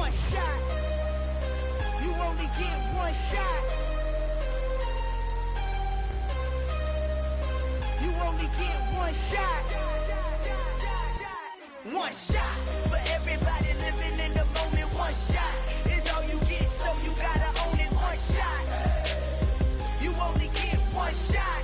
one shot. You only get one shot. You only get one shot. One shot for everybody living in the moment. One shot is all you get, so you gotta own it. One shot. You only get one shot.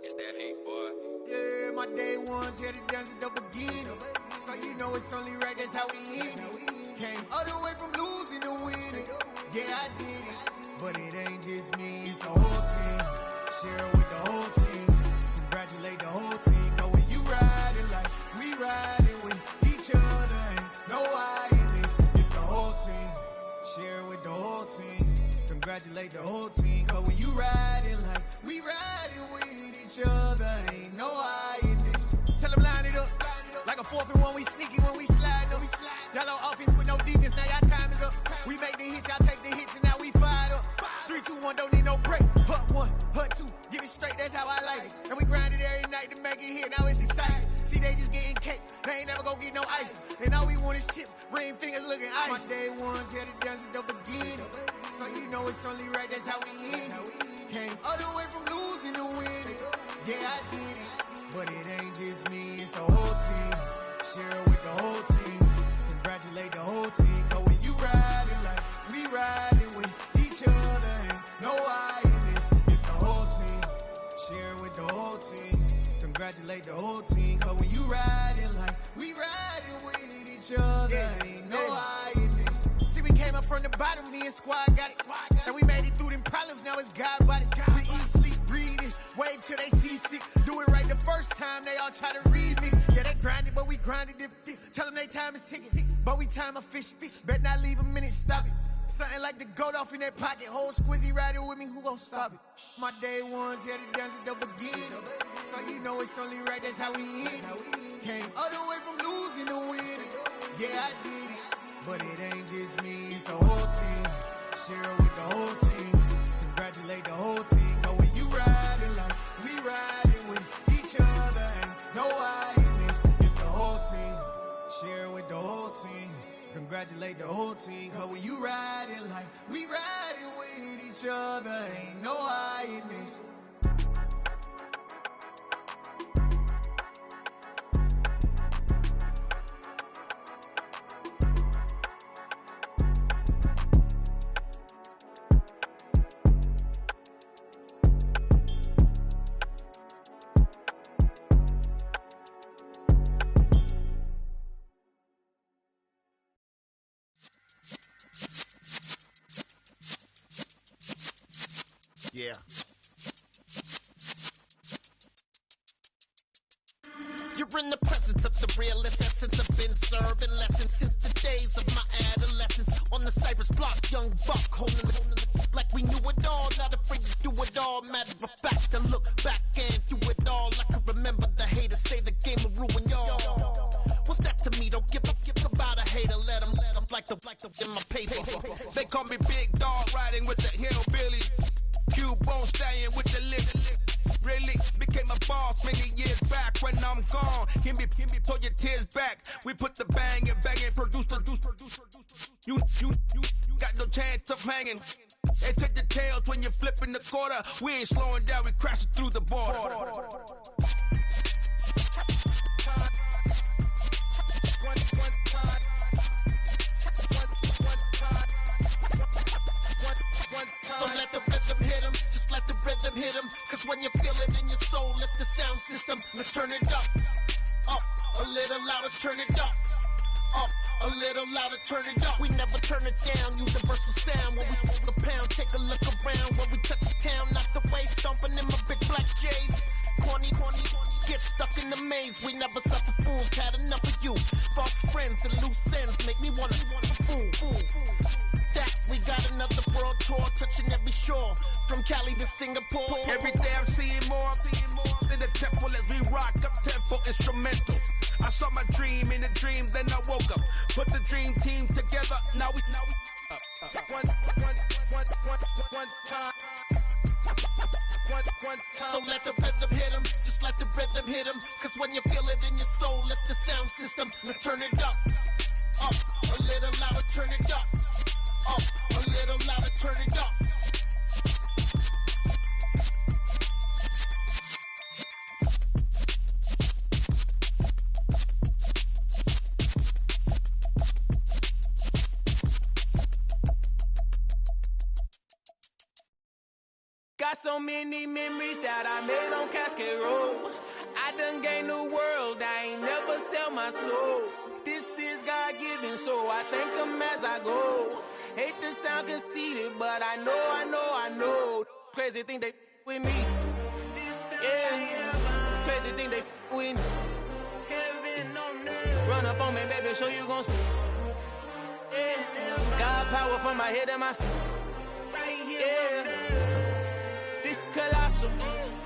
It's that hate, boy. Yeah, my day ones here to dance at the beginning. So you know it's only right, that's how we end it. Came all the way from losing to winning. Yeah, I did it. But it ain't just me, it's the whole team. Share it with the whole team. Congratulate the whole team. Cause when you riding like we riding with each other, ain't no I in this. It's the whole team. Share it with the whole team. Congratulate the whole team. Cause when you riding like we riding with each other, ain't no I in this. Tell them line it up. Like a 4th and 1, we sneaky when we slide them. Yellow offense with no defense, now y'all time is up. We make the hits, y'all take the hits, and now we fired up. 3, 2, 1, don't need no break. Hut 1, hut 2, give it straight, that's how I like it. And we grind it every night to make it hit, now it's exciting. See, they just getting cake, they ain't never gonna get no ice. And all we want is chips, ring fingers looking ice. My day ones here to dance at the beginning. So you know it's only right, that's how we end it. Came all the way from losing to winning. Yeah, I did it. But it ain't just me, it's the whole team. Share it with the whole team. Congratulate the whole team. Cause when you riding like we riding with each other, ain't no I in this. It's the whole team. Share it with the whole team. Congratulate the whole team. Cause when you riding like we riding with each other, ain't no I in this. See, we came up from the bottom, me and squad got it. And we made it through them problems, now it's God body. We eat, sleep, breathe this, wave till they seasick. Do it right the first time, they all try to remix. Yeah, they grinded, but we grinded different. Tell them they time is ticking, but we time a fish. Bet not leave a minute, stop it. Something like the goat off in their pocket. Whole squizzy riding with me, who gon' stop it? My day ones here to dance at the beginning. So you know it's only right, that's how we end it. Came all the way from losing to winning. Yeah, I did it. But it ain't just me, it's the whole team. Share it with the whole team. Congratulate the whole team. Cause when you riding like we riding with each other, ain't no I in this. It's the whole team. Share it with the whole team. Congratulate the whole team. Cause when you riding like we riding with each other, ain't no I in this. Yeah. You're in the presence of the realest essence. I've been serving lessons since the days of my adolescence. On the Cypress block, young buck holding the like we knew it all. Not afraid to do it all. Matter of fact, to look back and do it all. I can remember the haters say the game will ruin y'all. What's that to me? Don't give about a hater. Let them like the in my paper. They call me Big Dog, riding with the hillbilly. Cubone staying with the lip. Really became a boss many years back. When I'm gone, can be pull your tears back. We put the bang and produce. You got no chance of hanging. They take the tails when you're flipping the quarter. We ain't slowing down, we crashing through the border. So let the rhythm hit him, just let the rhythm hit him. Cause when you feel it in your soul, it's the sound system. Now turn it up, a little louder, turn it up, a little louder, turn it up. We never turn it down, universal sound. When we hold the pound, take a look around. When we touch the town, knock the way, stomping in my big black J's. Corny, get stuck in the maze. We never suffer fools, had enough of you. False friends and loose ends make me wanna fool. that, we got another world tour touching every shore, from Cali to Singapore. Every day I'm seeing more in the temple as we rock up tempo instrumentals. I saw my dream in a dream, then I woke up. Put the dream team together, now we one time. So let the rhythm hit 'em, just let the rhythm hit 'em. Cause when you feel it in your soul, lift the sound system. Now turn it up, a little louder, turn it up, a little louder, turn it up. Got so many memories that I made on Cascade Road. I done gained the world, I ain't never sell my soul. This is God-given, so I thank him as I go. Hate to sound conceited, but I know. Crazy thing they with me. Yeah, crazy thing they with me. Run up on me, baby, so you gon' see. Yeah, got power from my head and my feet. Yeah. Colossal,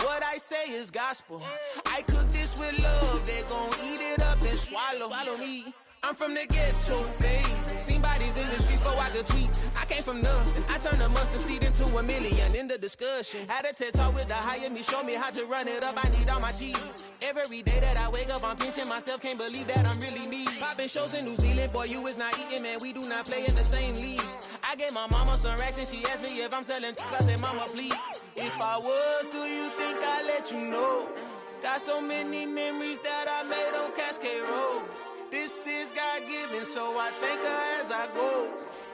what I say is gospel. I cook this with love, they gon' eat it up and swallow me. I'm from the ghetto, babe. Seen bodies in the streets before I could tweet. I came from nothing, I turned a mustard seed into a million. In the discussion, had a TED talk with the higher me, show me how to run it up, I need all my cheese. Every day that I wake up, I'm pinching myself, can't believe that I'm really me. Popping shows in New Zealand, boy, you is not eating, man, we do not play in the same league. I gave my mama some racks and she asked me if I'm selling I said, mama, please. If I was, do you think I'd let you know? Got so many memories that I made on Cascade Road. This is God-given, so I thank her as I go.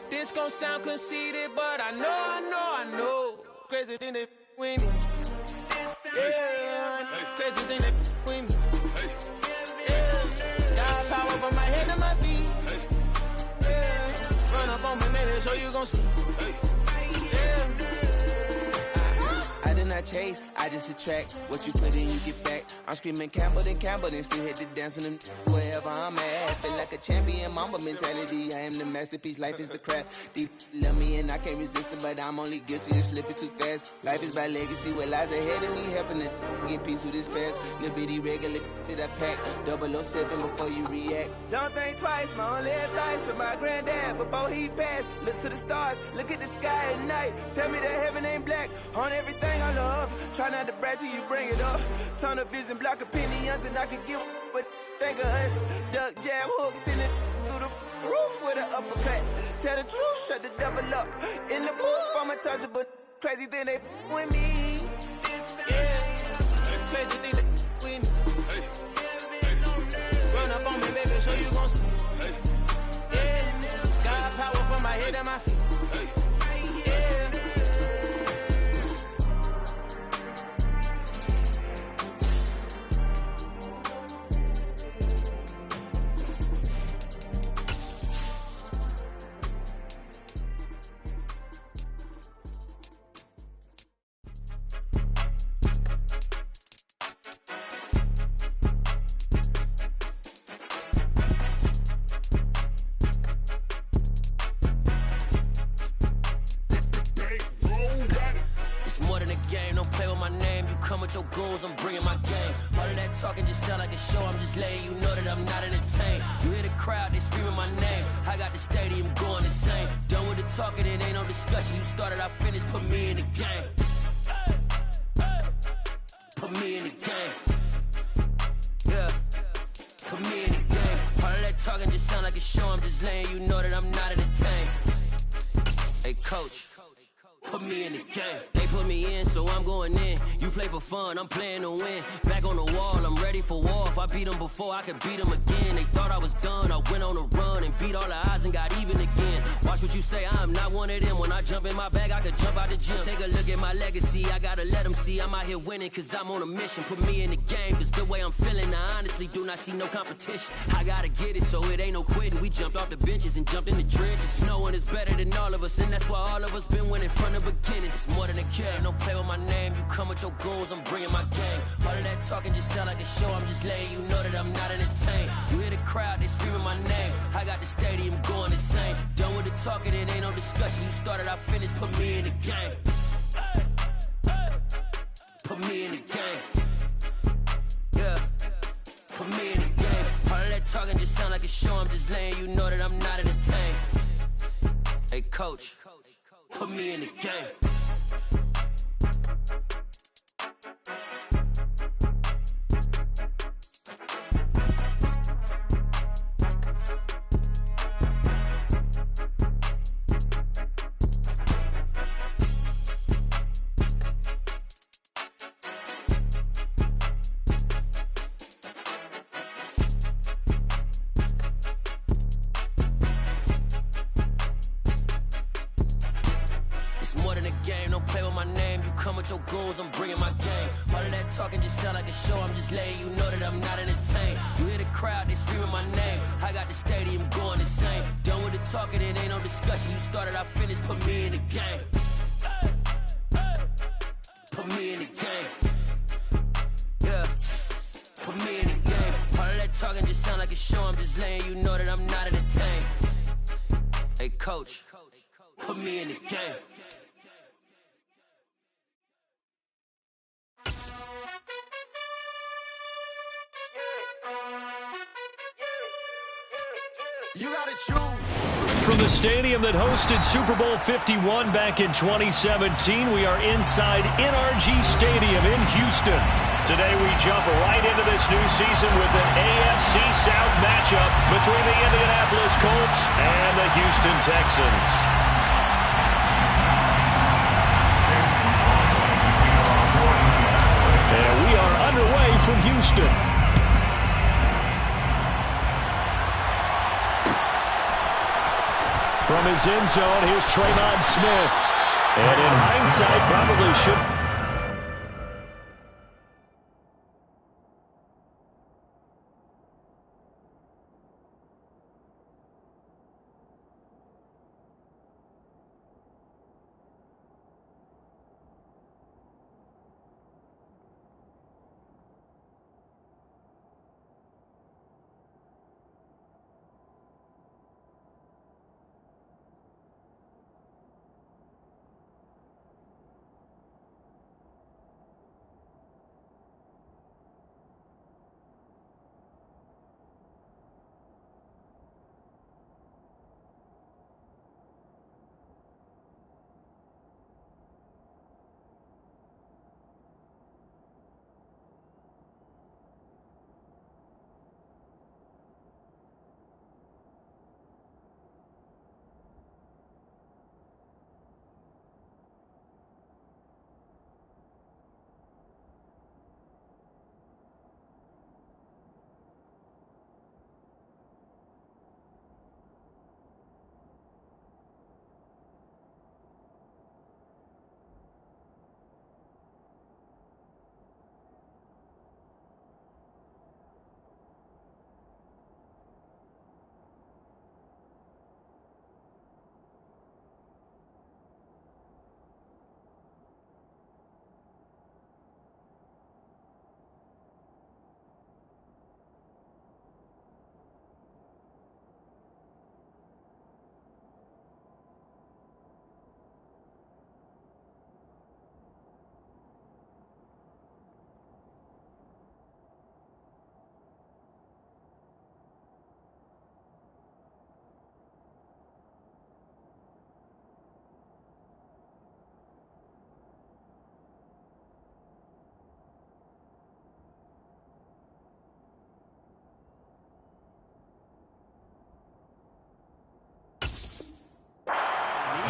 This gon' sound conceited, but I know. Crazy thing they with me. Yeah, crazy thing they with me. Yeah, got power from my head to my feet. Yeah, run up on me, maybe, so you gon' see. Yeah. I did not chase, I just attract. What you put in, you get back. I'm screaming Campbell, then still hit the dance and them wherever I'm at. Feel like a champion, mamba mentality. I am the masterpiece, life is the crap. These love me and I can't resist it, but I'm only guilty of slipping too fast. Life is by legacy, what lies ahead of me, helping to get peace with this past. Little bitty regular that I pack, 007 before you react. Don't think twice, my only advice for my granddad before he passed. Look to the stars, look at the sky at night. Tell me that heaven ain't black on everything I love. Try not to brag till you bring it up. Tunnel vision, block opinions, and I could give what think of us. Duck jab hooks in it through the roof with an uppercut. Tell the truth, shut the devil up. In the booth, I'm untouchable. Crazy thing they with me. Yeah, crazy thing they with me. Run up on me, baby, so you gon' see. Yeah, got power from my head and my feet. Your goals, I'm bringing my game. All of that talking just sound like a show. I'm just letting you know that I'm not entertained. You hear the crowd, they screaming my name. I got the stadium going insane. Done with the talking, it ain't no discussion. You started, I finished. Put me in the game. Put me in the game. Yeah. Put me in the game. All of that talking just sound like a show. I'm just letting you know that I'm not entertained. Hey, coach. Put me in the game. They put me in, so I'm going in. You play for fun, I'm playing to win. Back on the wall, I'm ready for war. If I beat them before, I could beat them again. They thought I was done, I went on a run and beat all the odds and got even again. Watch what you say, I'm not one of them. When I jump in my bag, I could jump out the gym. Take a look at my legacy, I gotta let them see I'm out here winning, cause I'm on a mission. Put me in the game, cause the way I'm feeling, I honestly do not see no competition. I gotta get it, so it ain't no quitting. We jumped off the benches and jumped in the trenches. No one is better than all of us, and that's why all of us been winning from the beginning. It's more than a game. Don't play with my name. You come with your goons, I'm bringing my game. All of that talking just sound like a show. I'm just letting you know that I'm not entertained. You hear the crowd, they screaming my name. I got the stadium going insane. Done with the talking, it ain't no discussion. You started, I finished, put me in the game. Put me in the game. Yeah. Put me in the game. All of that talking just sound like a show. I'm just letting you know that I'm not entertained. Hey, coach, put me in the game. Your goons, I'm bringing my game. All of that talking just sound like a show. I'm just letting you know that I'm not entertained. You hear the crowd, they screaming my name. I got the stadium going insane. Done with the talking, it ain't no discussion. You started, I finished, put me in the game. Put me in the game. Yeah. Put me in the game. All of that talking just sound like a show. I'm just letting you know that I'm not entertained. Hey, coach, put me in the game. You gotta choose. From the stadium that hosted Super Bowl 51 back in 2017, we are inside NRG Stadium in Houston. Today we jump right into this new season with an AFC South matchup between the Indianapolis Colts and the Houston Texans. And we are underway from Houston. From his end zone, here's Trayvon Smith. And in hindsight, probably should...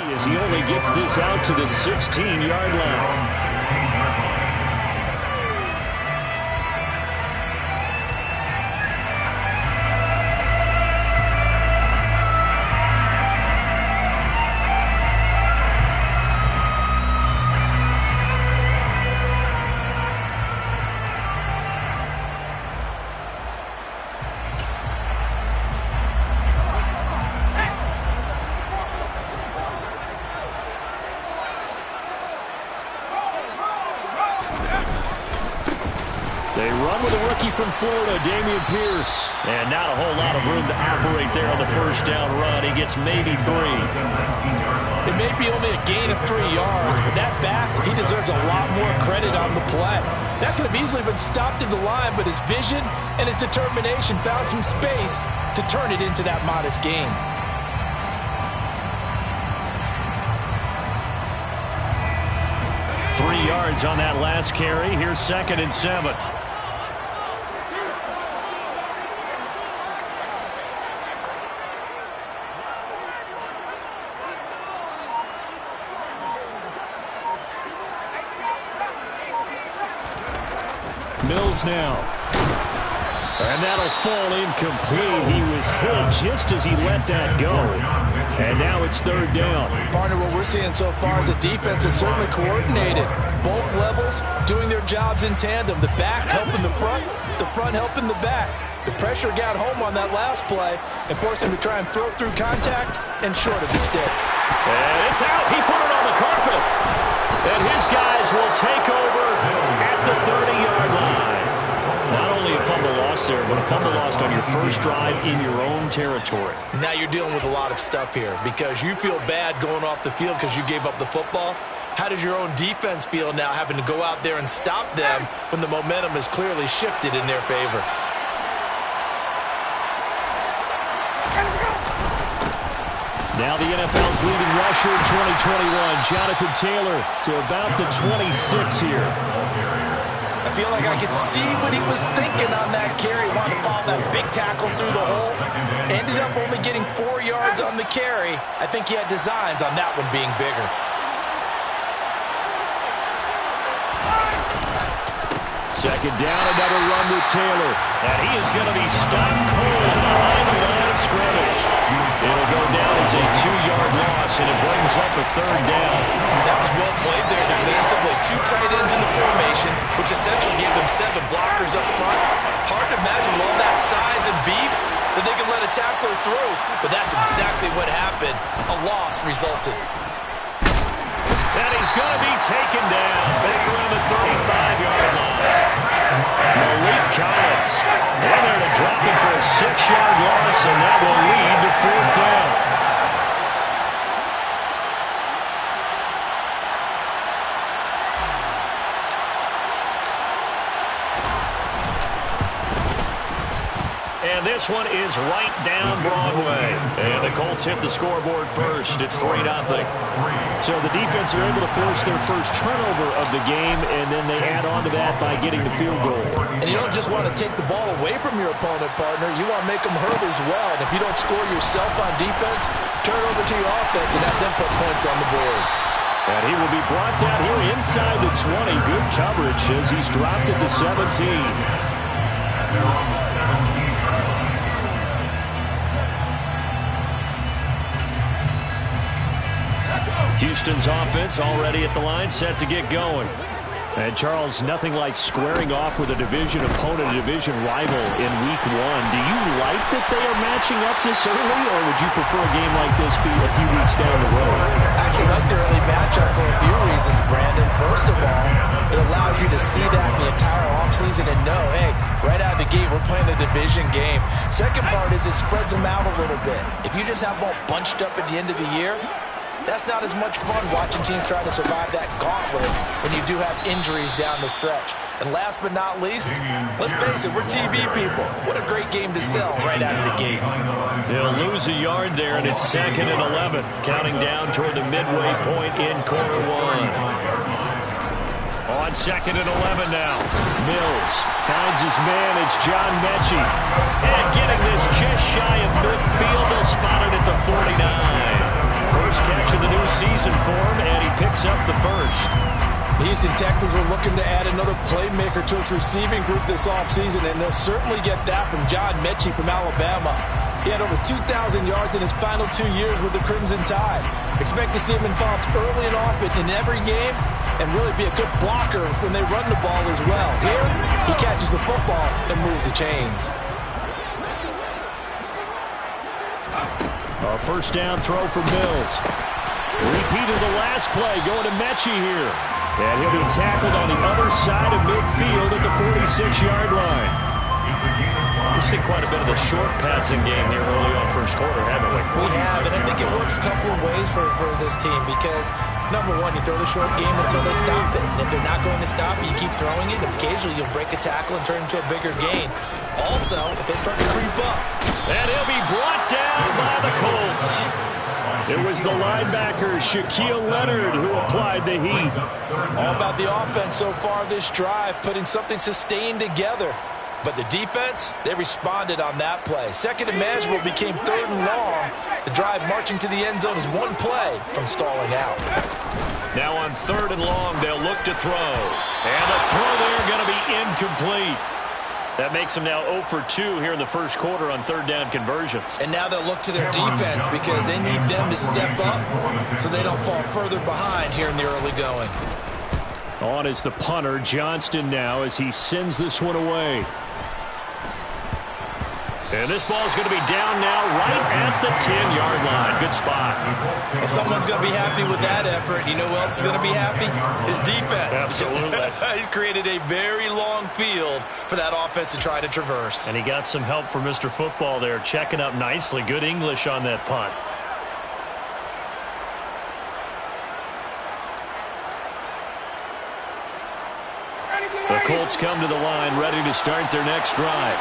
As he only gets this out to the 16-yard line. with a rookie from Florida, Dameon Pierce. And not a whole lot of room to operate there on the first down run. He gets maybe 3. It may be only a gain of 3 yards, but that back, he deserves a lot more credit on the play. That could have easily been stopped at the line, but his vision and his determination found some space to turn it into that modest gain. Three yards on that last carry. Here's 2nd and 7. Mills now. And that'll fall incomplete. He was hit just as he let that go. And now it's 3rd down. Partner, what we're seeing so far is the defense is certainly coordinated. Both levels doing their jobs in tandem. The back helping the front helping the back. The pressure got home on that last play and forced him to try and throw through contact and short of the stick. And it's out. He put it on the carpet. And his guys will take over at the 30-yard line. Not only a fumble lost there, but a fumble lost on your first drive in your own territory. Now you're dealing with a lot of stuff here because you feel bad going off the field because you gave up the football. How does your own defense feel now having to go out there and stop them when the momentum is clearly shifted in their favor? Now the NFL's leading rusher in 2021, Jonathan Taylor, to about the 26 here. I feel like I could see what he was thinking on that carry. Wanted to follow that big tackle through the hole. Ended up only getting 4 yards on the carry. I think he had designs on that one being bigger. Second down, another run with Taylor. And he is going to be stopped cold behind the line of scrimmage. It'll go down as a 2-yard loss, and it brings up a 3rd down. That was well played there defensively. 2 tight ends in the formation, which essentially gave them 7 blockers up front. Hard to imagine with all that size and beef that they could let a tackler through. But that's exactly what happened. A loss resulted. And he's going to be taken down back around the 35-yard line. Malik Collins in there to drop him for a 6-yard loss, and that will lead to 4th down. And this one is right down Broadway. And the Colts hit the scoreboard first. It's 3-0. So the defense are able to force their first turnover of the game, and then they add on to that by getting the field goal. And you don't just want to take the ball away from your opponent, partner. You want to make them hurt as well. And if you don't score yourself on defense, turn it over to your offense and have them put points on the board. And he will be brought down here inside the 20. Good coverage as he's dropped at the 17. Houston's offense already at the line, set to get going. And, Charles, nothing like squaring off with a division opponent, a division rival in Week 1. Do you like that they are matching up this early, or would you prefer a game like this be a few weeks down the road? I actually like the early matchup for a few reasons, Brandon. First of all, it allows you to see that the entire offseason and know, hey, right out of the gate, we're playing a division game. Second part is it spreads them out a little bit. If you just have them all bunched up at the end of the year, that's not as much fun watching teams try to survive that gauntlet when you do have injuries down the stretch. And last but not least, let's face it, we're TV people. What a great game to sell right out of the gate. They'll lose a yard there, and it's 2nd and 11. Counting down toward the midway point in quarter 1. On 2nd and 11 now. Mills finds his man. It's John Mechie. And getting this just shy of midfield. They'll spot it at the 49. First catch of the new season for him, and he picks up the first. The Houston Texans were looking to add another playmaker to its receiving group this offseason, and they'll certainly get that from John Mechie from Alabama. He had over 2,000 yards in his final 2 years with the Crimson Tide. Expect to see him involved early and often in every game and really be a good blocker when they run the ball as well. Here, he catches the football and moves the chains. A first down throw for Mills. Repeat of the last play going to Mechie here. And he'll be tackled on the other side of midfield at the 46-yard line. We've seen quite a bit of the short passing game here early on first quarter, haven't we? We have, and I think it works a couple of ways for this team because, number one, you throw the short game until they stop it. And if they're not going to stop it, you keep throwing it, and occasionally you'll break a tackle and turn it into a bigger gain. Also, if they start to creep up. And he'll be brought down by the Colts. It was the linebacker, Shaquille Leonard, who applied the heat. All about the offense so far this drive, putting something sustained together. But the defense, they responded on that play. Second and manageable became third and long. The drive marching to the end zone is one play from stalling out. Now on third and long, they'll look to throw. And the throw there going to be incomplete. That makes them now 0 for 2 here in the first quarter on third down conversions. And now they'll look to their defense because they need them to step up so they don't fall further behind here in the early going. On is the punter, Johnston, now as he sends this one away. And this ball is going to be down now right at the 10-yard line. Good spot. Well, someone's going to be happy with that effort. You know who else is going to be happy? His defense. Absolutely. He's created a very long field for that offense to try to traverse. And he got some help from Mr. Football there, checking up nicely. Good English on that punt. The Colts come to the line, ready to start their next drive.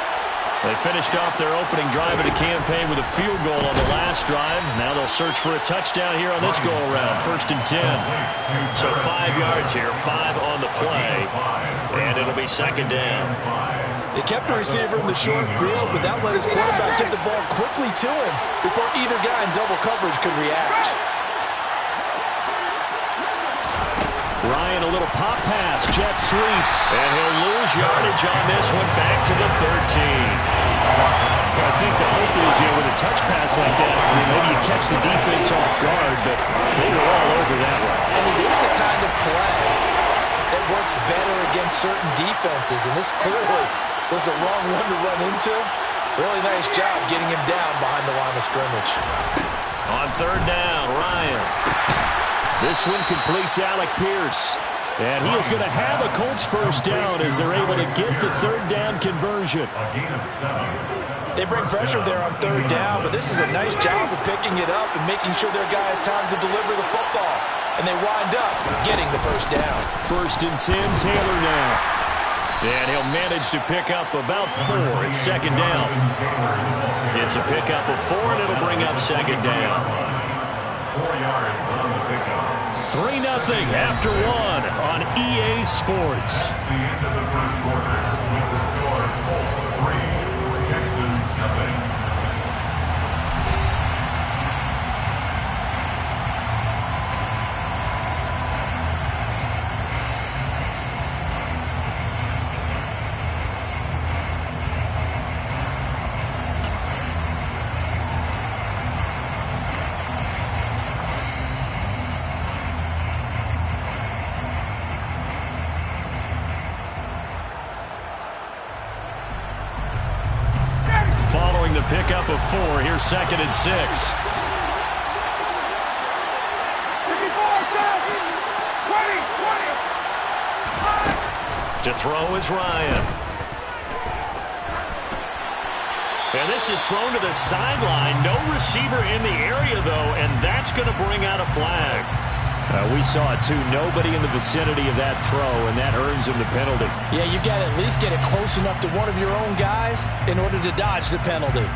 They finished off their opening drive of the campaign with a field goal on the last drive. Now they'll search for a touchdown here on this go-around. 1st and 10. So 5 yards here, 5 on the play. And it'll be 2nd down. They kept the receiver in the short field, but that let his quarterback get the ball quickly to him before either guy in double coverage could react. Ryan, a little pop pass, jet sweep, and he'll lose yardage on this one back to the 13. I think the hope is, with a touch pass like that, maybe you catch the defense off guard, but they were all over that one. And it is the kind of play that works better against certain defenses, and this clearly was the wrong one to run into. Really nice job getting him down behind the line of scrimmage. On third down, Ryan. This one completes Alec Pierce. And he is going to have a Colts first down as they're able to get the third down conversion. They bring pressure there on third down, but this is a nice job of picking it up and making sure their guys time to deliver the football. And they wind up getting the first down. 1st and 10, Taylor now. And he'll manage to pick up about 4 at 2nd down. It's a pickup of 4, and it'll bring up 2nd down. 4 yards on the pickup. 3-0 after 1 on EA Sports. That's the end of the first quarter with the score Colts 3, Texans 0. The pickup of 4. Here's 2nd and 6. To throw is Ryan. And this is thrown to the sideline. No receiver in the area, though, and that's going to bring out a flag. We saw it, too. Nobody in the vicinity of that throw, and that earns him the penalty. Yeah, you got to at least get it close enough to one of your own guys in order to dodge the penalty.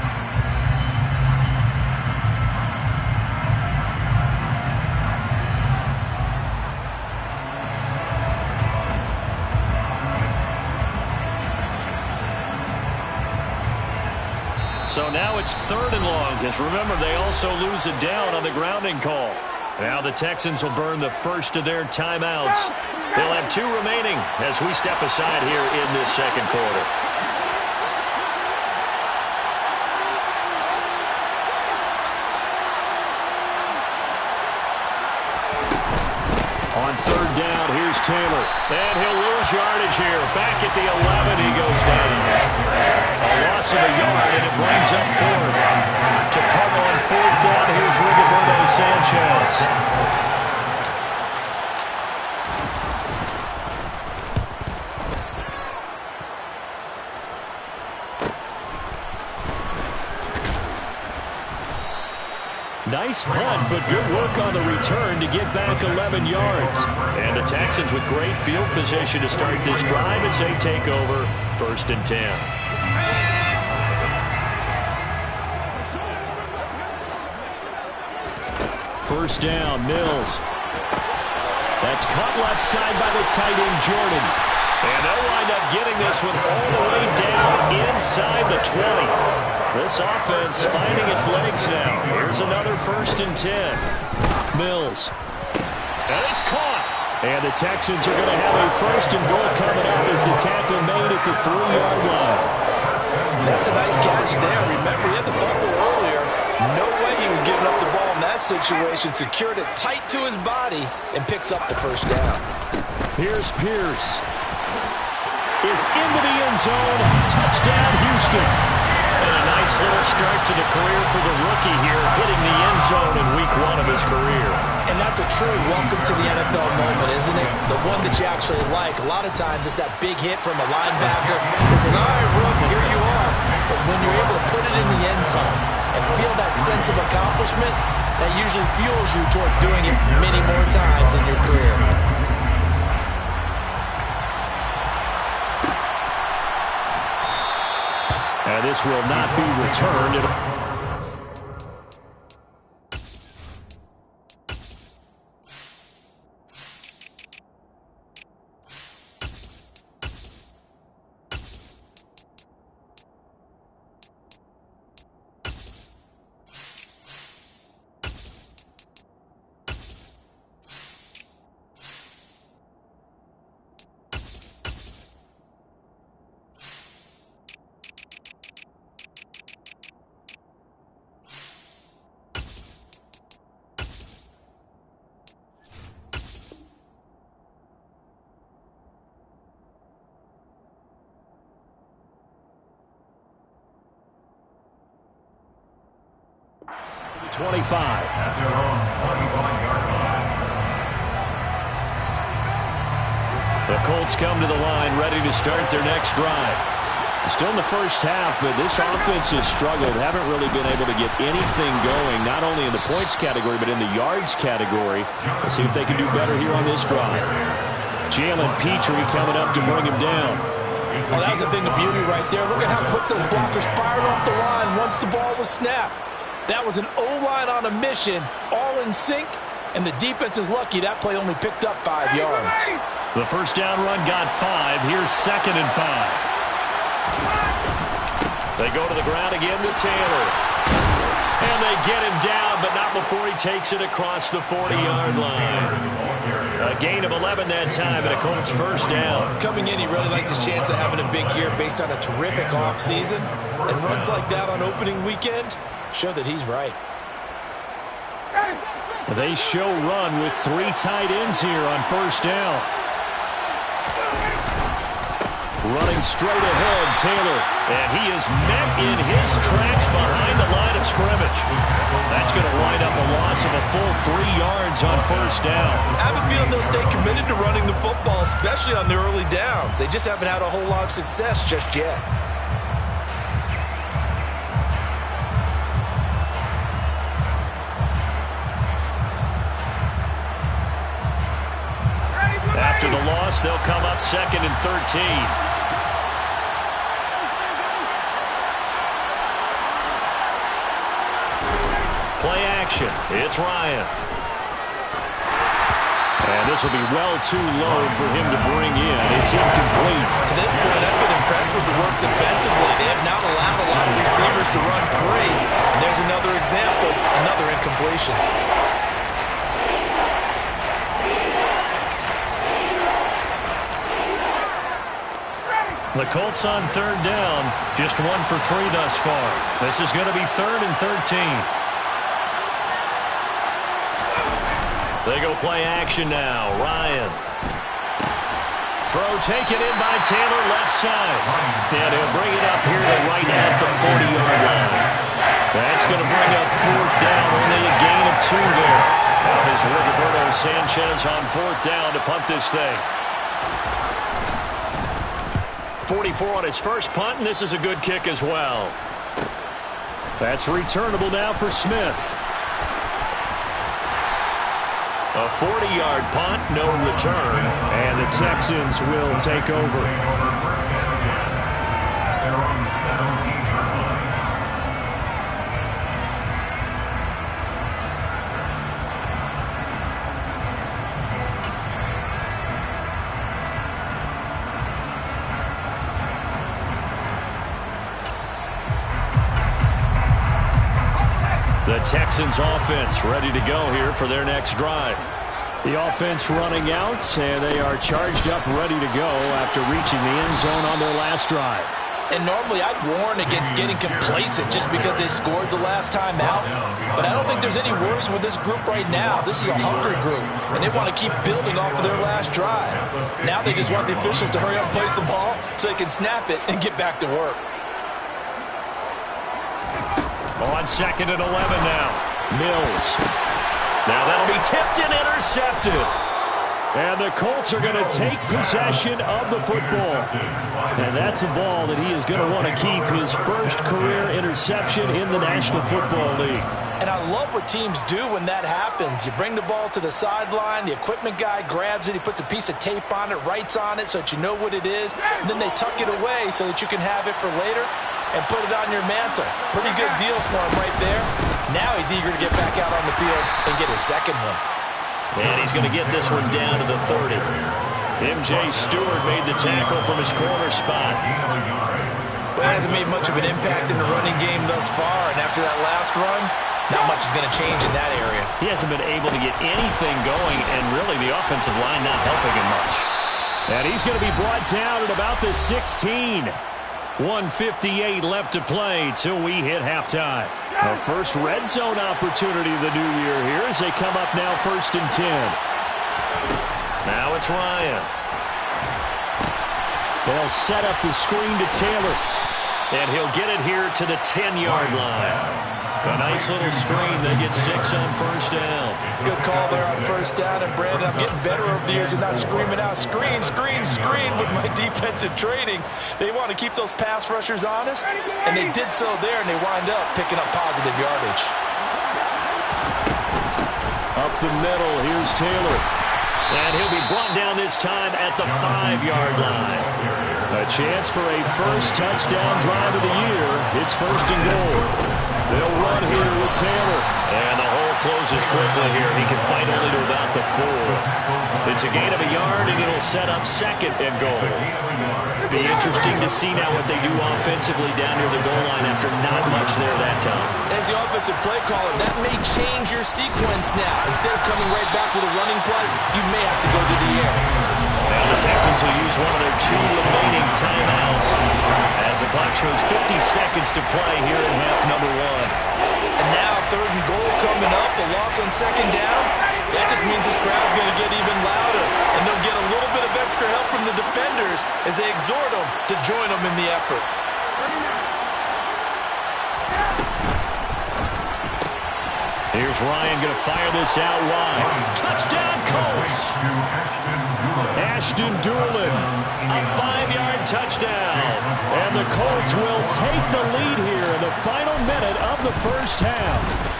So now it's 3rd and long, because remember, they also lose it down on the grounding call. Now the Texans will burn the first of their timeouts. They'll have 2 remaining as we step aside here in this second quarter. On third down, here's Taylor. And he'll lose yardage here. Back at the 11, he goes down. A loss of a yard, and it brings up 4th. To punt on 4th down, here's Rigoberto Sanchez. Nice punt, but good work on the return to get back 11 yards. And the Texans with great field position to start this drive as they take over 1st and 10. First down, Mills. That's caught left side by the tight end, Jordan. And they'll wind up getting this one all the way down inside the 20. This offense finding its legs now. Here's another 1st and 10. Mills. And it's caught. And the Texans are going to have a 1st and goal coming up as the tackle made at the 3-yard line. That's a nice catch there. Remember, he had the fumble earlier. No way he was giving up the ball in that situation. Secured it tight to his body and picks up the 1st down. Here's Pierce. Is into the end zone. Touchdown, Houston. And a nice little start to the career for the rookie here, hitting the end zone in week 1 of his career. And that's a true welcome to the NFL moment, isn't it? The one that you actually like. A lot of times it's that big hit from a linebacker that says, all right, rookie, here you are. But when you're able to put it in the end zone and feel that sense of accomplishment, that usually fuels you towards doing it many more times in your career. And this will not be returned. At their own 25-yard line. The Colts come to the line ready to start their next drive. Still in the first half, but this offense has struggled. Haven't really been able to get anything going, not only in the points category, but in the yards category. Let's see if they can do better here on this drive. Jalen Petrie coming up to bring him down. Oh, that was a thing of beauty right there. Look at how quick those blockers fired off the line once the ball was snapped. That was an O-line on a mission, all in sync, and the defense is lucky that play only picked up 5 yards. The first down run got 5. Here's 2nd and 5. They go to the ground again to Taylor. And they get him down, but not before he takes it across the 40-yard line. A gain of 11 that time, and a Colts first down. Coming in, he really liked his chance of having a big year based on a terrific offseason. And runs like that on opening weekend show that he's right. They show run with 3 tight ends here on first down. Running straight ahead, Taylor. And he is met in his tracks behind the line of scrimmage. That's going to wind up a loss of a full 3 yards on first down. I have a feeling they'll stay committed to running the football, especially on the early downs. They just haven't had a whole lot of success just yet. After the loss, they'll come up 2nd and 13. Play action. It's Ryan. And this will be well too low for him to bring in. It's incomplete. To this point, I've been impressed with the work defensively. They have not allowed a lot of receivers to run free. And there's another example, another incompletion. The Colts on 3rd down. Just 1 for 3 thus far. This is going to be 3rd and 13. They go play action now. Ryan. Throw taken in by Taylor, left side. And he'll bring it up here to right at the 40-yard line. That's going to bring up 4th down. Only a gain of 2 there. Now is Rigoberto Sanchez on 4th down to punt this thing. 44 on his first punt, and this is a good kick as well. That's returnable now for Smith. A 40-yard punt, no return, and the Texans will take over. They're on the 17-yard line. The Texans offense ready to go here for their next drive. The offense running out, and they are charged up, ready to go after reaching the end zone on their last drive. And normally I'd warn against getting complacent just because they scored the last time out. But I don't think there's any worries with this group right now. This is a hungry group, and they want to keep building off of their last drive. Now they just want the officials to hurry up and place the ball so they can snap it and get back to work. On 2nd and 11 now. Mills. Now that'll be tipped and intercepted. And the Colts are going to take possession of the football. And that's a ball that he is going to want to keep, his first career interception in the National Football League. And I love what teams do when that happens. You bring the ball to the sideline, the equipment guy grabs it, he puts a piece of tape on it, writes on it so that you know what it is, and then they tuck it away so that you can have it for later and put it on your mantle. Pretty good deal for him right there. Now he's eager to get back out on the field and get his second one. And he's going to get this one down to the 30. M.J. Stewart made the tackle from his corner spot. Well, it hasn't made much of an impact in the running game thus far, and after that last run, not much is going to change in that area. He hasn't been able to get anything going, and really the offensive line not helping him much. And he's going to be brought down at about the 16. 1:58 left to play till we hit halftime. The first red zone opportunity of the new year here as they come up now 1st and 10. Now it's Ryan. They'll set up the screen to Taylor. And he'll get it here to the 10-yard line. A nice little screen. They get 6 on 1st down. Good call there on 1st down. And, Brandon, I'm getting better over the years and not screaming out, screen, screen, screen with my defensive training. They want to keep those pass rushers honest, and they did so there, and they wind up picking up positive yardage. Up the middle, here's Taylor. And he'll be brought down this time at the 5-yard line. A chance for a first touchdown drive of the year. It's 1st and goal. They'll run here with Taylor. And the hole closes quickly here. He can fight only to about the 4. It's a gain of a yard, and it'll set up 2nd and goal. Be interesting to see now what they do offensively down near the goal line after not much there that time. As the offensive play caller, that may change your sequence now. Instead of coming right back with a running play, you may have to go to the air. Now the Texans will use one of their 2 remaining timeouts as the clock shows 50 seconds to play here in half number 1. And now 3rd and goal coming up, the loss on 2nd down. That just means this crowd's going to get even louder, and they'll get a little bit of extra help from the defenders as they exhort them to join them in the effort. Here's Ryan going to fire this out wide. Touchdown, Colts! Ashton Doolin, a 5-yard touchdown. And the Colts will take the lead here in the final minute of the 1st half.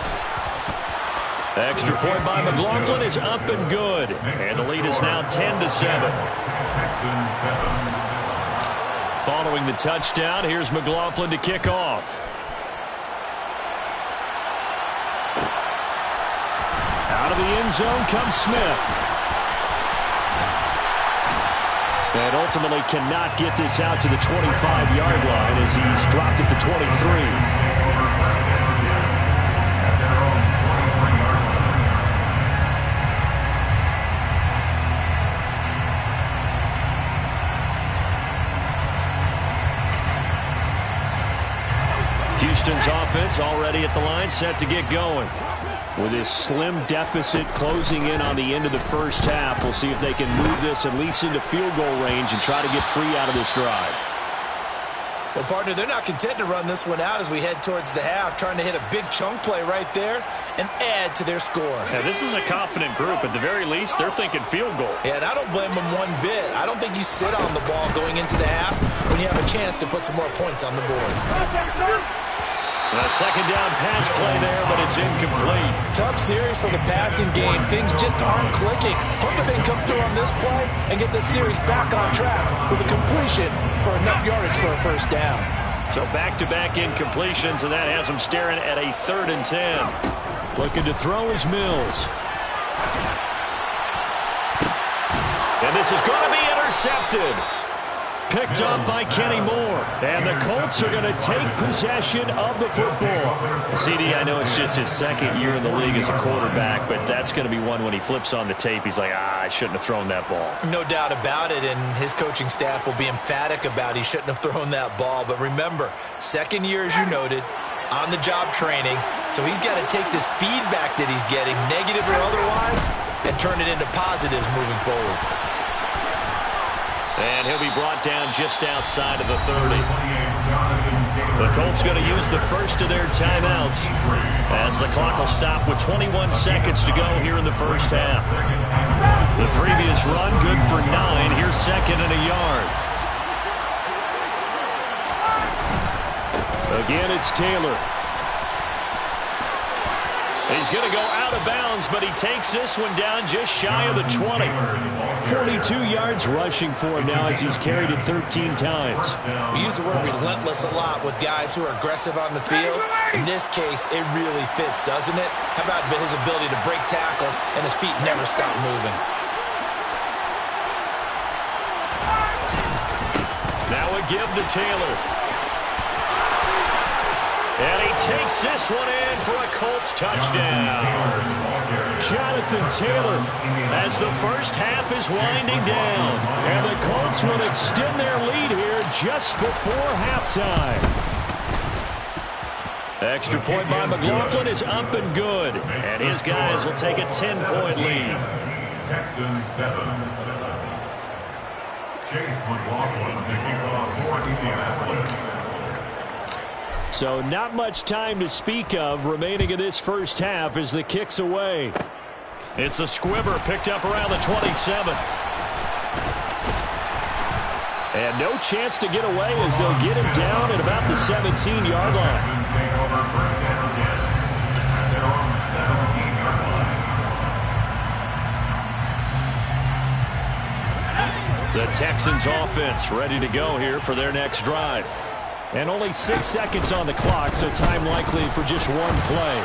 Extra point by McLaughlin is up and good. And the lead is now 10-7. Texans 7. Following the touchdown, here's McLaughlin to kick off. Out of the end zone comes Smith. And ultimately cannot get this out to the 25-yard line as he's dropped at the 23. Houston's offense already at the line, set to get going. With this slim deficit closing in on the end of the 1st half, we'll see if they can move this at least into field goal range and try to get 3 out of this drive. Well, partner, they're not content to run this one out as we head towards the half, trying to hit a big chunk play right there and add to their score. Yeah, this is a confident group. At the very least, they're thinking field goal. Yeah, and I don't blame them one bit. I don't think you sit on the ball going into the half when you have a chance to put some more points on the board. A second down pass play there, but it's incomplete. Tough series for the passing game. Things just aren't clicking. Hoping they can come through on this play and get this series back on track with a completion for enough yardage for a first down. So back-to-back incompletions, and that has them staring at a 3rd and 10. Looking to throw is Mills. And this is going to be intercepted. Picked up by Kenny Moore. And the Colts are going to take possession of the football. CD, I know it's just his 2nd year in the league as a quarterback, but that's going to be one when he flips on the tape. He's like, I shouldn't have thrown that ball. No doubt about it, and his coaching staff will be emphatic about he shouldn't have thrown that ball. But remember, 2nd year, as you noted, on-the-job training. So he's got to take this feedback that he's getting, negative or otherwise, and turn it into positives moving forward. And he'll be brought down just outside of the 30. The Colts going to use the first of their timeouts as the clock will stop with 21 seconds to go here in the first half. The previous run good for 9. Here's 2nd and a yard. Again, it's Taylor. He's going to go out of bounds, but he takes this one down just shy of the 20. 42 yards rushing for him now as he's carried it 13 times. We use the word relentless a lot with guys who are aggressive on the field. In this case, it really fits, doesn't it? How about his ability to break tackles and his feet never stop moving? Now a give to Taylor. And he takes this one in for a Colts touchdown. Jonathan Taylor as the first half is winding down. And the Colts will extend their lead here just before halftime. Extra point by McLaughlin is up and good. And his guys will take a 10-point lead. Texans 7. Chase McLaughlin, the kickoff for Indianapolis. So not much time to speak of remaining in this first half as the kick's away. It's a squibber picked up around the 27. And no chance to get away as they'll get him down at about the 17-yard line. Texans take over first down 10 at their own 17-yard line. The Texans offense ready to go here for their next drive. And only 6 seconds on the clock, so time likely for just one play.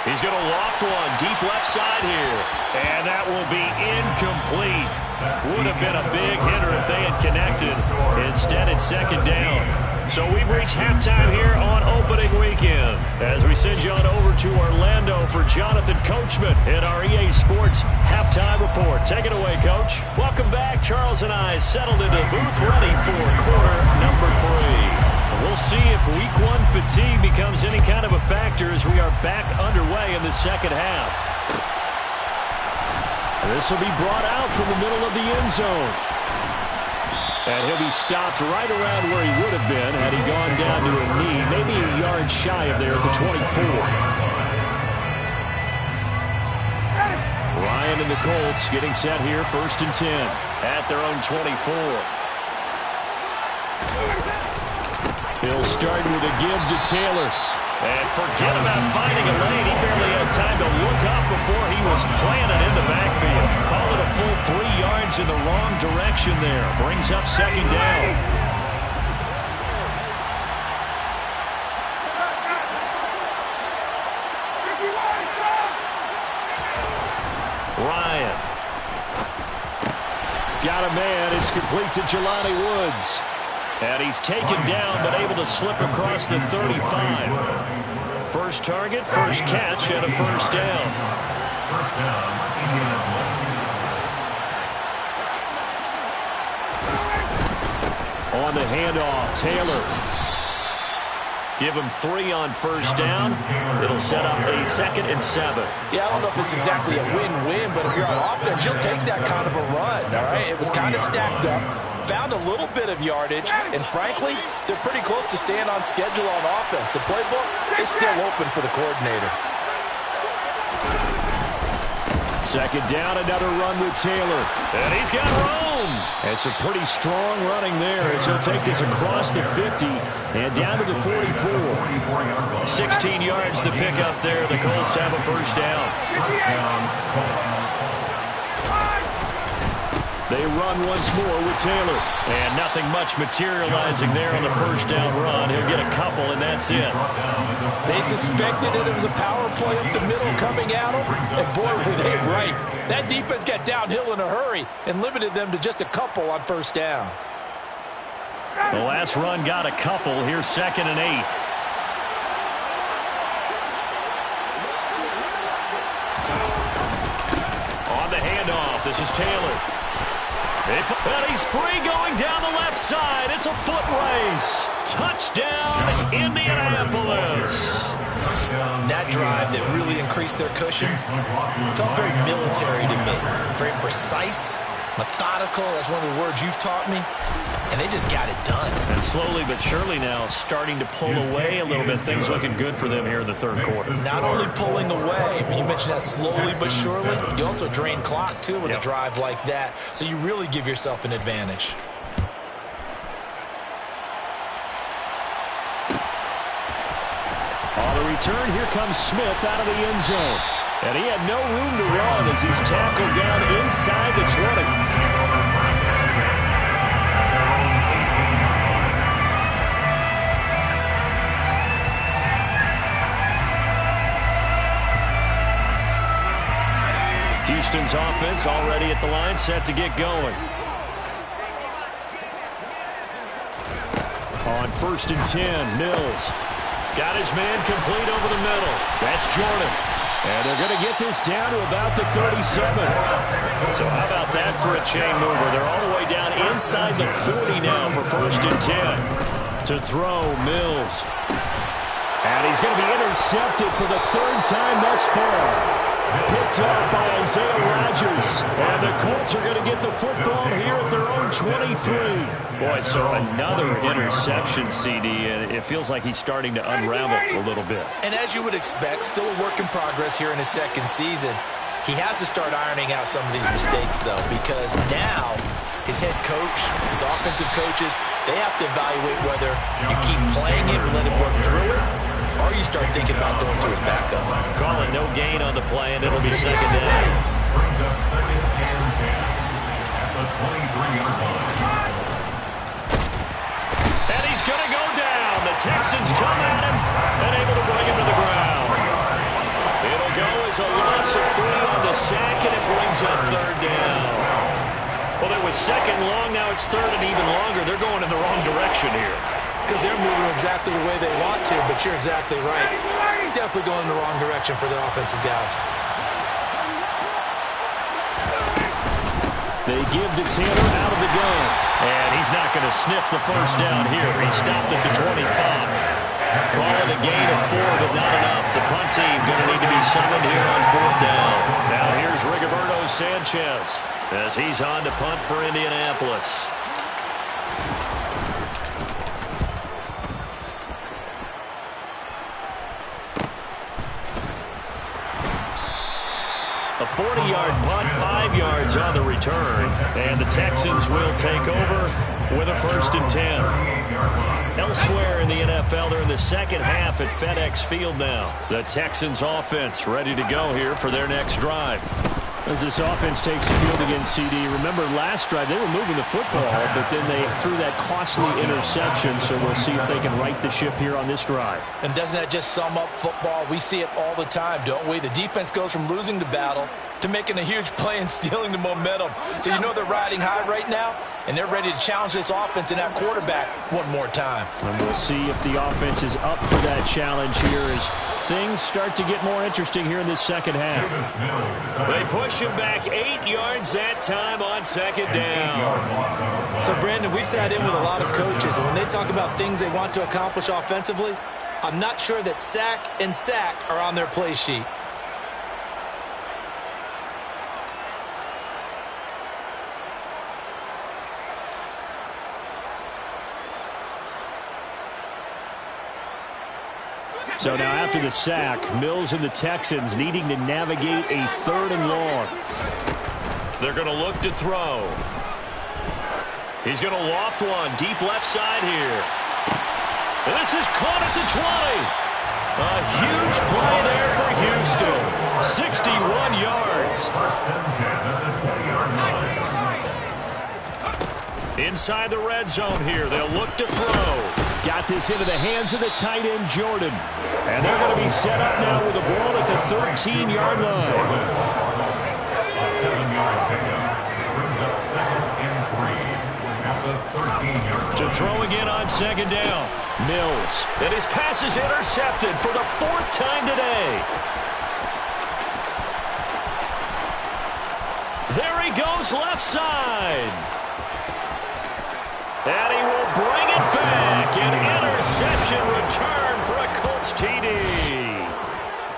He's going to loft one deep left side here. And that will be incomplete. Would have been a big hitter if they had connected. Instead, it's 2nd down. So we've reached halftime here on opening weekend. As we send you on over to Orlando for Jonathan Coachman in our EA Sports halftime report. Take it away, Coach. Welcome back. Charles and I settled into booth ready for quarter number 3. We'll see if week 1 fatigue becomes any kind of a factor as we are back underway in the second half. This will be brought out from the middle of the end zone. And he'll be stopped right around where he would have been had he gone down to a knee, maybe a yard shy of there at the 24. Ryan and the Colts getting set here, 1st and 10 at their own 24. He'll start with a give to Taylor. And forget about finding a lane. He barely had time to look up before he was planted in the backfield. Call it a full 3 yards in the wrong direction there. Brings up 2nd down. Ryan. Got a man. It's complete to Jelani Woods. And he's taken down, but able to slip across the 35. First target, first catch, and a first down. First down, Indianapolis. On the handoff, Taylor. Give him 3 on first down. It'll set up a 2nd and 7. Yeah, I don't know if it's exactly a win-win, but if you're on offense, you'll take that kind of a run, all right? It was kind of stacked up. Found a little bit of yardage, and frankly, they're pretty close to staying on schedule on offense. The playbook is still open for the coordinator. 2nd down, another run with Taylor. And he's got room. home. And some pretty strong running there as he'll take this across the 50 and down to the 44. 16 yards the pickup there. The Colts have a first down. They run once more with Taylor. And nothing much materializing there on the first down run. He'll get a couple, and that's it. They suspected that it was a power play up the middle coming at them. And boy, were they right. That defense got downhill in a hurry and limited them to just a couple on first down. The last run got a couple. Here's 2nd and 8. On the handoff, this is Taylor. And he's free going down the left side. It's a foot race. Touchdown, Indianapolis. That drive that really increased their cushion felt very military to me. Very precise, methodical. That's one of the words you've taught me. And they just got it done. And slowly but surely now starting to pull away a little bit. Things looking good for them here in the third quarter. Not only pulling away, but you mentioned that slowly but surely. You also drain clock, too, with a drive like that. So you really give yourself an advantage. On the return, here comes Smith out of the end zone. And he had no room to run as he's tackled down inside the 20. Houston's offense already at the line, set to get going. On 1st and 10, Mills. Got his man complete over the middle. That's Jordan. And they're going to get this down to about the 37. So how about that for a chain mover? They're all the way down inside the 40 now for 1st and 10. To throw, Mills. And he's going to be intercepted for the 3rd time thus far. Picked up by Isaiah Rodgers. And the Colts are going to get the football here at their own 23. Boy, so another interception, CD, and it feels like he's starting to unravel a little bit. And as you would expect, still a work in progress here in his 2nd season. He has to start ironing out some of these mistakes, though, because now his head coach, his offensive coaches, they have to evaluate whether you keep playing it or let him work through it, or you start thinking about going to his backup. Call it no gain on the play, and it'll be 2nd down. Brings up 2nd and 10 at the 23-yard line. And he's going to go down. The Texans come at him and able to bring him to the ground. It'll go as a loss of 3 on the sack, and it brings up 3rd down. Well, it was 2nd long. Now it's 3rd and even longer. They're going in the wrong direction here. Because they're moving exactly the way they want to, but you're exactly right. Definitely going in the wrong direction for the offensive guys. They give to Taylor out of the gun. And he's not going to sniff the first down here. He stopped at the 25. Call it a gain of 4, but not enough. The punt team going to need to be summoned here on 4th down. Now here's Rigoberto Sanchez as he's on to punt for Indianapolis. A 40-yard punt, 5 yards on the return. And the Texans will take over with a 1st and 10. Elsewhere in the NFL, they're in the second half at FedEx Field now. The Texans offense ready to go here for their next drive. As this offense takes the field against CD, remember last drive they were moving the football, but then they threw that costly interception, so we'll see if they can right the ship here on this drive. And doesn't that just sum up football? We see it all the time, don't we? The defense goes from losing the battle to making a huge play and stealing the momentum. So you know they're riding high right now, and they're ready to challenge this offense and that quarterback one more time. And we'll see if the offense is up for that challenge here as things start to get more interesting here in this second half. They push him back 8 yards that time on 2nd down. So, Brandon, we sat in with a lot of coaches, and when they talk about things they want to accomplish offensively, I'm not sure that sack and sack are on their play sheet. So now after the sack, Mills and the Texans needing to navigate a 3rd and long. They're going to look to throw. He's going to loft one deep left side here. And this is caught at the 20. A huge play there for Houston. 61 yards. First and 10 at the 20-yard line. Inside the red zone here. They'll look to throw. Got this into the hands of the tight end, Jordan. And they're going to be set up now with the ball at the 13-yard line. A 7-yard pickup. Brings up 2nd and 3 at the 13-yard line. To throw again on second down. Mills. And his pass is intercepted for the 4th time today. There he goes left side. And he will bring it back. An interception return for a Colts TD.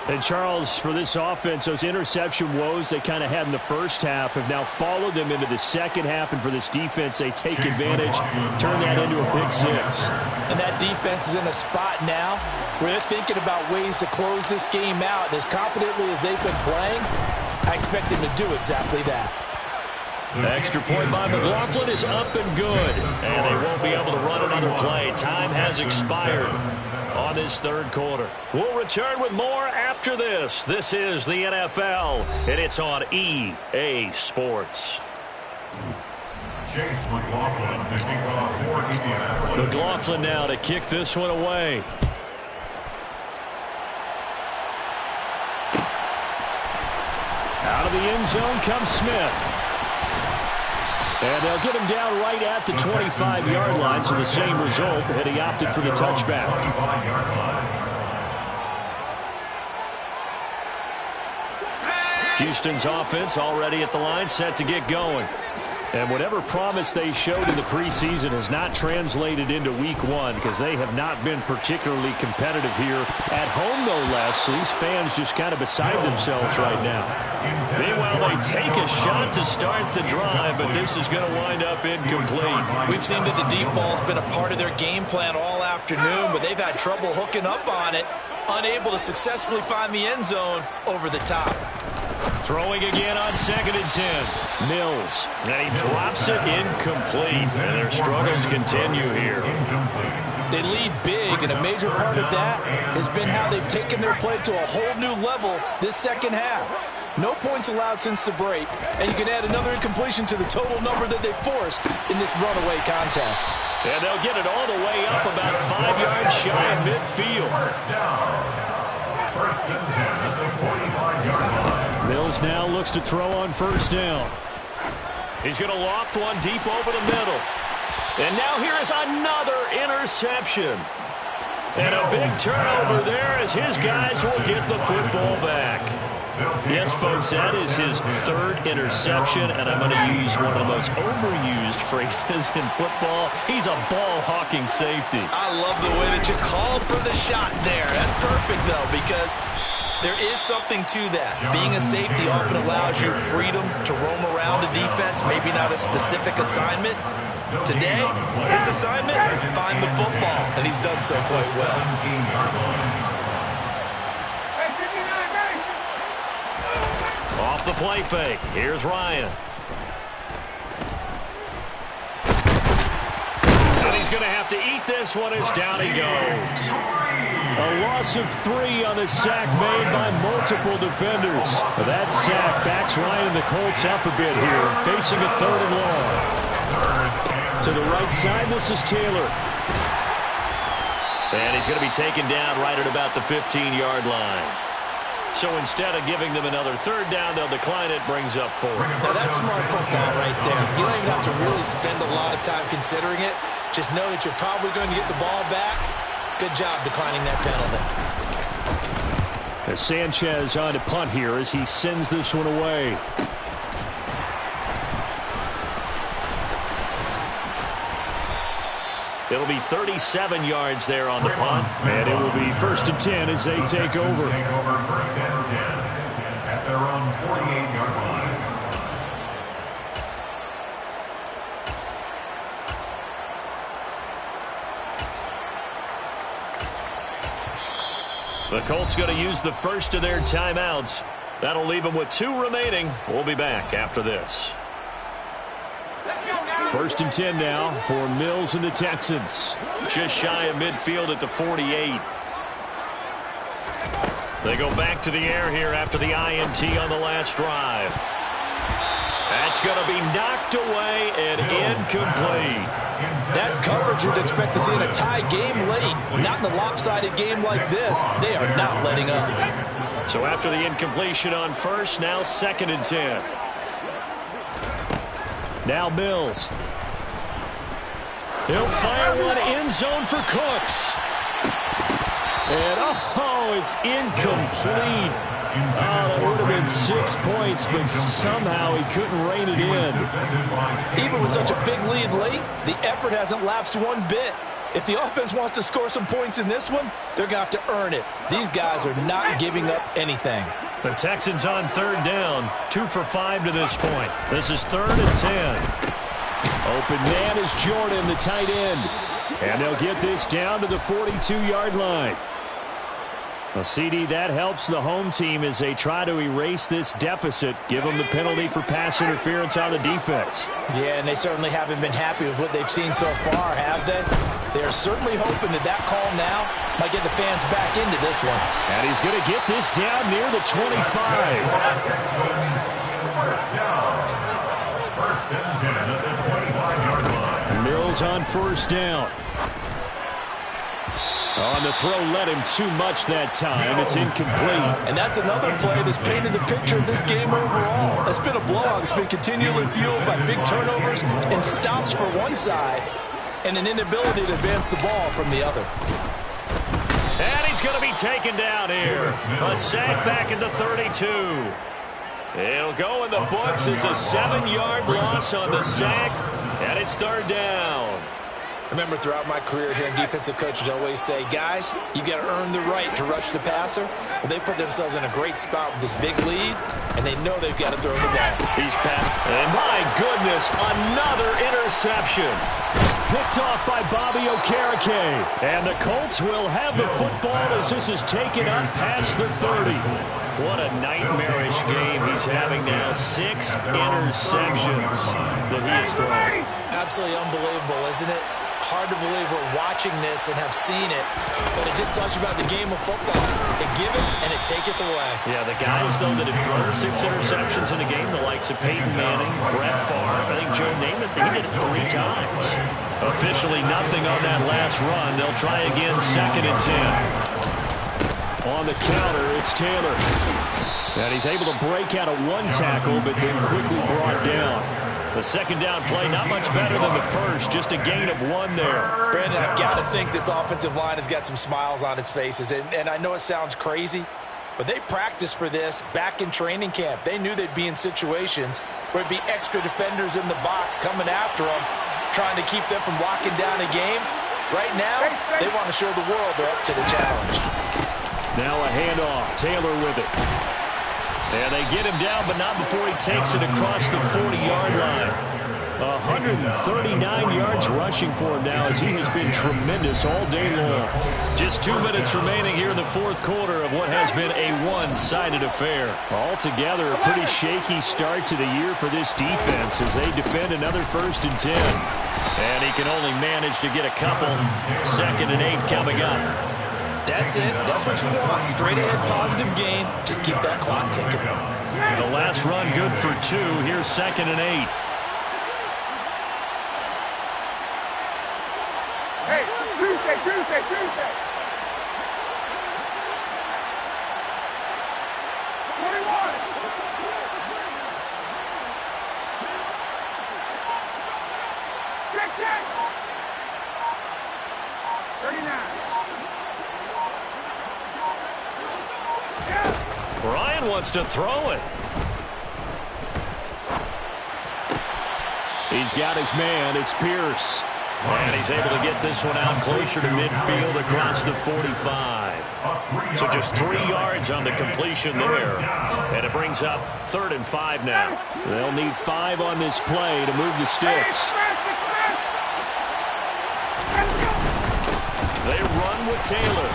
And, Charles, for this offense, those interception woes they kind of had in the first half have now followed them into the second half. And for this defense, they take advantage, turn that into a pick six. And that defense is in a spot now where they're thinking about ways to close this game out. And as confidently as they've been playing, I expect them to do exactly that. The extra point by McLaughlin is up and good. And they won't be able to run another play. Time has expired on this third quarter. We'll return with more after this. This is the NFL, and it's on EA Sports. Chase McLaughlin to kick off for Indianapolis. McLaughlin now to kick this one away. Out of the end zone comes Smith. And they'll get him down right at the 25-yard line, so the same result, and he opted for the touchback. Houston's offense already at the line, set to get going. And whatever promise they showed in the preseason has not translated into week one because they have not been particularly competitive here at home, no less. So these fans just kind of beside themselves right now. Meanwhile, they take a shot to start the drive, but this is going to wind up incomplete. We've seen that the deep ball's been a part of their game plan all afternoon, but they've had trouble hooking up on it, unable to successfully find the end zone over the top. Throwing again on 2nd and 10. Mills. And he drops it incomplete. And their struggles continue here. They lead big, and a major part of that has been how they've taken their play to a whole new level this second half. No points allowed since the break, and you can add another incompletion to the total number that they forced in this runaway contest. And they'll get it all the way up about 5 yards shy of midfield. First and 10 at the 45-yard line. Mills now looks to throw on first down. He's going to loft one deep over the middle. And now here is another interception. And a big turnover there as his guys will get the football back. Yes, folks, that is his 3rd interception, and I'm going to use one of the most overused phrases in football. He's a ball-hawking safety. I love the way that you called for the shot there. That's perfect, though, because there is something to that. Being a safety often allows you freedom to roam around a defense, maybe not a specific assignment. Today, his assignment, find the football, and he's done so quite well. Off the play fake. Here's Ryan. And he's going to have to eat this one as down he goes. A loss of 3 on the sack made by multiple defenders. That sack backs Ryan and the Colts up a bit here, facing a 3rd and long. To the right side, this is Taylor. And he's going to be taken down right at about the 15-yard line. So instead of giving them another 3rd down, they'll decline it, brings up 4. Now that's smart football right there. You don't even have to really spend a lot of time considering it. Just know that you're probably going to get the ball back. Good job declining that penalty. As Sanchez on to punt here as he sends this one away. It'll be 37 yards there on the punt. And it will be 1st and 10 as they take over. 1st and 10 at their own 48-yard line. The Colts going to use the first of their timeouts. That'll leave them with 2 remaining. We'll be back after this. First and 10 now for Mills and the Texans. Just shy of midfield at the 48. They go back to the air here after the INT on the last drive. That's going to be knocked away and incomplete. That's coverage you'd expect to see in a tie game late. Not in a lopsided game like this. They are not letting up. So after the incompletion on first, now 2nd and 10. Now Mills. He'll fire one end zone for Cooks. And, it's incomplete. That would have been 6 points, but somehow he couldn't rein it in. Even with such a big lead late, the effort hasn't lapsed one bit. If the offense wants to score some points in this one, they're going to have to earn it. These guys are not giving up anything. The Texans on 3rd down, 2 for 5 to this point. This is 3rd and 10. Open man is Jordan, the tight end. And they'll get this down to the 42-yard line. A CD that helps the home team as they try to erase this deficit, give them the penalty for pass interference on the defense. Yeah, and they certainly haven't been happy with what they've seen so far, have they? They're certainly hoping that call now might get the fans back into this one. And he's going to get this down near the 25. First down. First and 10 at the 25-yard line. Mills on first down. On the throw, led him too much that time. It's incomplete. And that's another play that's painted the picture of this game overall. It's been a blowout. It's been continually fueled by big turnovers and stops for one side and an inability to advance the ball from the other. And he's going to be taken down here. A sack back at the 32. It'll go in the books as a 7-yard loss on the sack, and it's 3rd down. I remember throughout my career hearing defensive coaches always say, guys, you got to earn the right to rush the passer. Well, they put themselves in a great spot with this big lead, and they know they've got to throw the ball. He's passed. And my goodness, another interception. Picked off by Bobby Okereke. And the Colts will have the football as this is taken up past the 30. What a nightmarish game he's having now. 6 interceptions that he has thrown. Absolutely unbelievable, isn't it? Hard to believe we're watching this and have seen it, but it just tells you about the game of football. It give it and it taketh away. Yeah, the guys, though, that have thrown 6 interceptions in a game, the likes of Peyton Manning, Brett Favre, I think Joe Namath, he did it 3 times. Officially nothing on that last run. They'll try again, 2nd and 10. On the counter, it's Taylor. And he's able to break out of 1 tackle, but then quickly brought down. The 2nd down play, not much better than the first, just a gain of 1 there. Brandon, I've got to think this offensive line has got some smiles on its faces. And I know it sounds crazy, but they practiced for this back in training camp. They knew they'd be in situations where it'd be extra defenders in the box coming after them, trying to keep them from locking down a game. Right now, they want to show the world they're up to the challenge. Now a handoff. Taylor with it. And they get him down, but not before he takes it across the 40-yard line. 139 yards rushing for him now as he has been tremendous all day long. Just 2 minutes remaining here in the 4th quarter of what has been a one-sided affair. Altogether, a pretty shaky start to the year for this defense as they defend another 1st and 10. And he can only manage to get a couple. 2nd and 8 coming up. That's it. That's what you want. Straight ahead, positive gain. Just keep that clock ticking. The last run good for 2. Here's 2nd and 8. Hey, Tuesday. 21. 39. Ryan wants to throw it. He's got his man. It's Pierce. And he's able to get this one out closer to midfield across the 45. So just 3 yards on the completion there. And it brings up 3rd and 5 now. They'll need 5 on this play to move the sticks. They run with Taylor.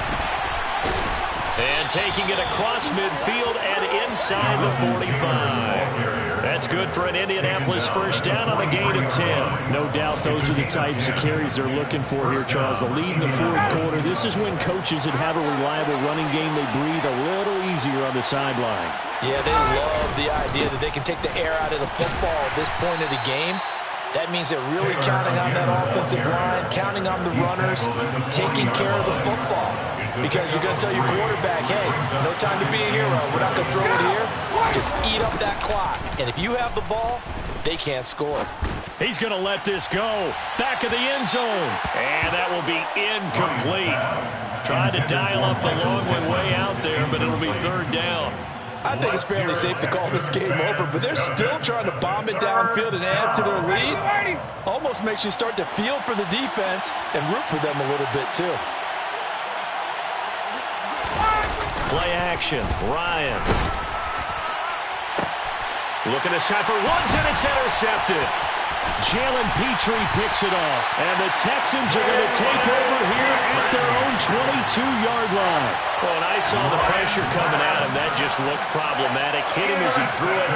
And taking it across midfield and inside the 45. That's good for an Indianapolis first down on a gain of 10. No doubt those are the types of carries they're looking for here, Charles. The lead in the fourth quarter. This is when coaches that have a reliable running game, they breathe a little easier on the sideline. Yeah, they love the idea that they can take the air out of the football at this point of the game. That means they're really counting on that offensive line, counting on the runners, taking care of the football. Because you're going to tell your quarterback, hey, no time to be a hero. We're not going to throw it here. Just eat up that clock. And if you have the ball, they can't score. He's going to let this go. Back of the end zone. And that will be incomplete. Tried to dial up the long way out there, but it'll be third down. I think it's fairly safe to call this game over, but they're still trying to bomb it downfield and add to their lead. Almost makes you start to feel for the defense and root for them a little bit, too. Play action. Ryan. Looking this time for Woods, and it's intercepted. Jalen Petrie picks it off. And the Texans are going to take over here at their own 22-yard line. Well, when I saw the pressure coming at him, that just looked problematic. Hit him as he threw it,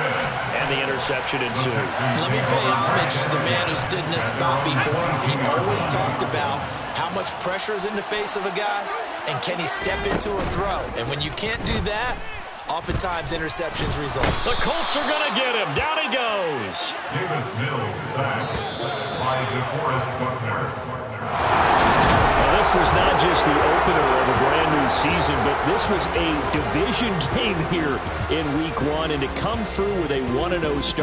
and the interception ensued. Let me pay homage to the man who stood in this spot before. He always talked about how much pressure is in the face of a guy, and can he step into a throw. And when you can't do that, oftentimes interceptions result. The Colts are going to get him. Down he goes. Davis Mills sacked by DeForest Buckner. Well, this was not just the opener of a brand new season, but this was a division game here in week 1, and to come through with a 1-0 start.